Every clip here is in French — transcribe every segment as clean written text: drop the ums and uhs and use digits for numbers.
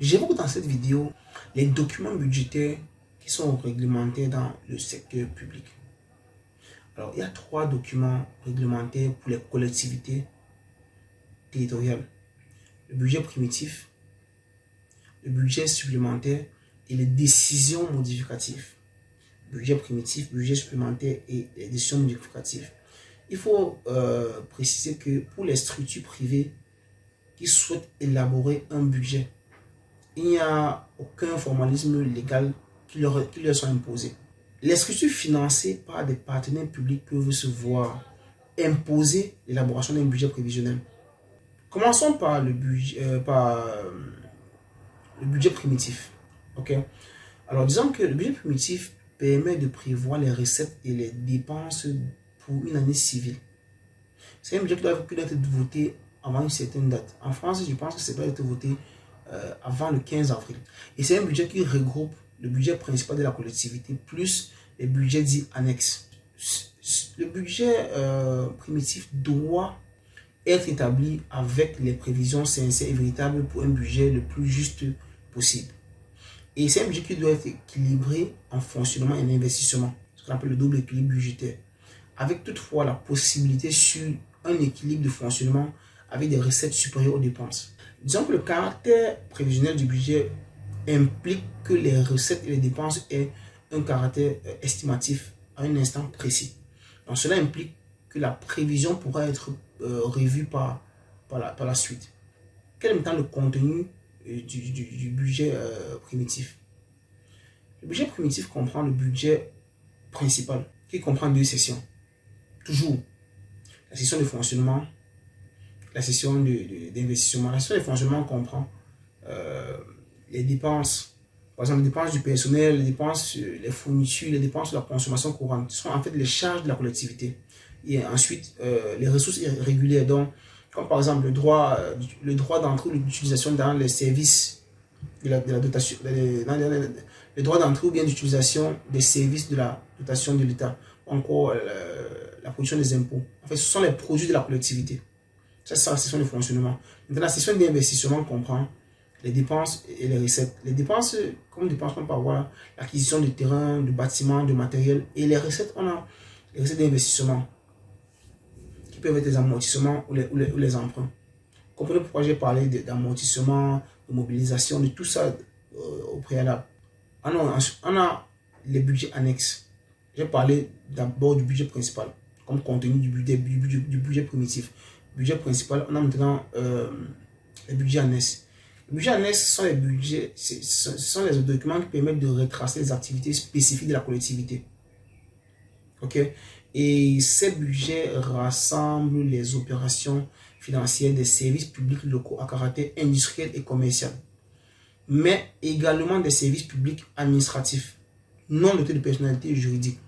J'évoque dans cette vidéo les documents budgétaires qui sont réglementés dans le secteur public. Alors, il y a 3 documents réglementaires pour les collectivités territoriales. Le budget primitif, le budget supplémentaire et les décisions modificatives. Budget primitif, budget supplémentaire et les décisions modificatives. Il faut préciser que pour les structures privées qui souhaitent élaborer un budget, il n'y a aucun formalisme légal qui leur soit imposé. Les structures financées par des partenaires publics peuvent se voir imposer l'élaboration d'un budget prévisionnel. Commençons par le budget primitif. Ok. Alors, disons que le budget primitif permet de prévoir les recettes et les dépenses pour une année civile. C'est un budget qui doit être voté avant une certaine date. En France, je pense que ça doit être voté avant le 15 avril. Et c'est un budget qui regroupe le budget principal de la collectivité plus les budgets dits annexes. Le budget primitif doit être établi avec les prévisions sincères et véritables pour un budget le plus juste possible. Et c'est un budget qui doit être équilibré en fonctionnement et en investissement, ce qu'on appelle le double équilibre budgétaire, avec toutefois la possibilité sur un équilibre de fonctionnement avec des recettes supérieures aux dépenses. Disons que le caractère prévisionnel du budget implique que les recettes et les dépenses aient un caractère estimatif à un instant précis. Donc cela implique que la prévision pourra être revue par la suite. Quel est maintenant le contenu du budget primitif? Le budget primitif comprend le budget principal qui comprend 2 sessions. Toujours la session de fonctionnement, la session d'investissement. La session de fonctionnement comprend les dépenses, par exemple les dépenses du personnel, les dépenses, les fournitures, les dépenses de la consommation courante. Ce sont en fait les charges de la collectivité. Et ensuite, les ressources régulières, donc, comme par exemple le droit d'entrée ou d'utilisation dans les services de la dotation, le droit d'entrée ou bien d'utilisation des services de la dotation de l'État, encore la production des impôts. En fait, ce sont les produits de la collectivité. Ça, c'est la session de fonctionnement. Maintenant, la session d'investissement comprend les dépenses et les recettes. Les dépenses, comme dépenses, on peut avoir l'acquisition de terrain, de bâtiments, de matériel. Et les recettes, on a les recettes d'investissement, qui peuvent être les amortissements ou les emprunts. Comprenez pourquoi j'ai parlé d'amortissement, de mobilisation, de tout ça au préalable. On a les budgets annexes. J'ai parlé d'abord du budget principal, comme contenu du budget primitif. Budget principal, on a maintenant les budgets annexes. Les budgets annexes sont les budgets, ce sont les documents qui permettent de retracer les activités spécifiques de la collectivité. Ok? Et ces budgets rassemblent les opérations financières des services publics locaux à caractère industriel et commercial, mais également des services publics administratifs non dotés de personnalité juridique.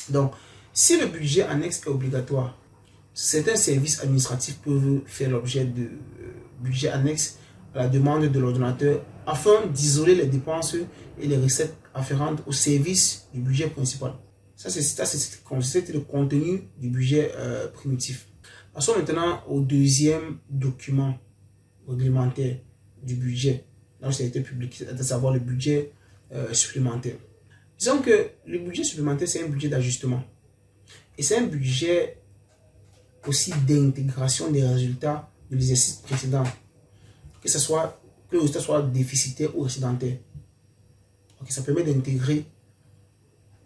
Donc, si le budget annexe est obligatoire, certains services administratifs peuvent faire l'objet de budget annexe à la demande de l'ordonnateur afin d'isoler les dépenses et les recettes afférentes au service du budget principal. Ça, c'est le contenu du budget primitif. Passons maintenant au deuxième document réglementaire du budget dans le secteur public, à savoir le budget supplémentaire. Disons que le budget supplémentaire, c'est un budget d'ajustement. Et c'est un budget aussi d'intégration des résultats de l'exercice précédent, que le résultat soit déficitaire ou excédentaire. Okay, ça permet d'intégrer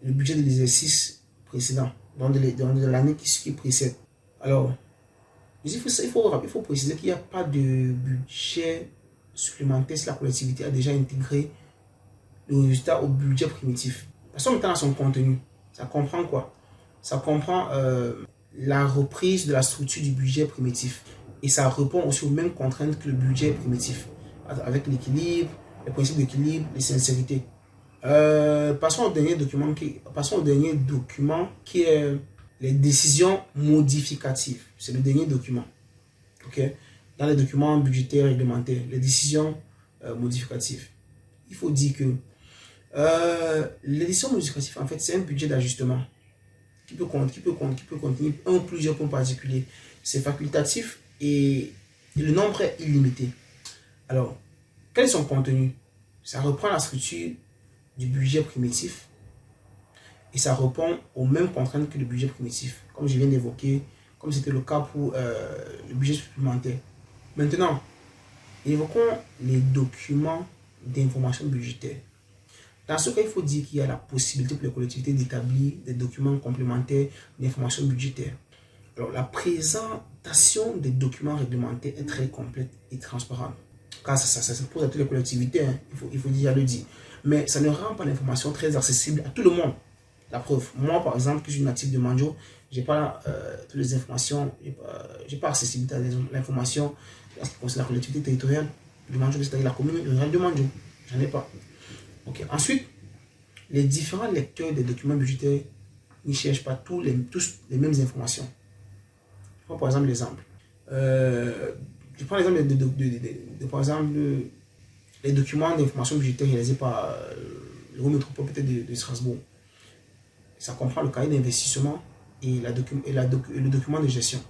le budget de l'exercice précédent, dans de l'année qui précède. Alors, il faut préciser qu'il n'y a pas de budget supplémentaire si la collectivité a déjà intégré le résultat au budget primitif. Passons maintenant à son contenu. Ça comprend quoi? Ça comprend la reprise de la structure du budget primitif. Et ça répond aussi aux mêmes contraintes que le budget primitif, avec l'équilibre, les principes d'équilibre, les sincérités. Passons au dernier document qui est les décisions modificatives. C'est le dernier document. Okay? Dans les documents budgétaires réglementaires, les décisions modificatives. Il faut dire que les décisions modificatives, en fait, c'est un budget d'ajustement qui peut contenir un ou plusieurs points particuliers. C'est facultatif et le nombre est illimité. Alors, Quel est son contenu? Ça reprend la structure du budget primitif et ça répond aux mêmes contraintes que le budget primitif, comme je viens d'évoquer, comme c'était le cas pour le budget supplémentaire. Maintenant, évoquons les documents d'information budgétaire. Dans ce cas, il faut dire qu'il y a la possibilité pour les collectivités d'établir des documents complémentaires d'information budgétaire. Alors, la présentation des documents réglementaires est très complète et transparente. Car ça s'impose à toutes les collectivités, hein, il faut dire le dire. Mais ça ne rend pas l'information très accessible à tout le monde. La preuve, moi par exemple, qui suis natif de Manjo, je n'ai pas toutes les informations, je n'ai pas accessibilité à l'information en ce qui concerne la collectivité territoriale de Manjo, c'est-à-dire la commune rurale de Manjo. J'en ai pas. Okay. Ensuite, les différents lecteurs des documents budgétaires ne cherchent pas tous les mêmes informations. Je prends par exemple l'exemple. Je prends l'exemple par exemple, les documents d'information budgétaire réalisés par le métropole peut-être de Strasbourg. Ça comprend le cahier d'investissement et le document de gestion.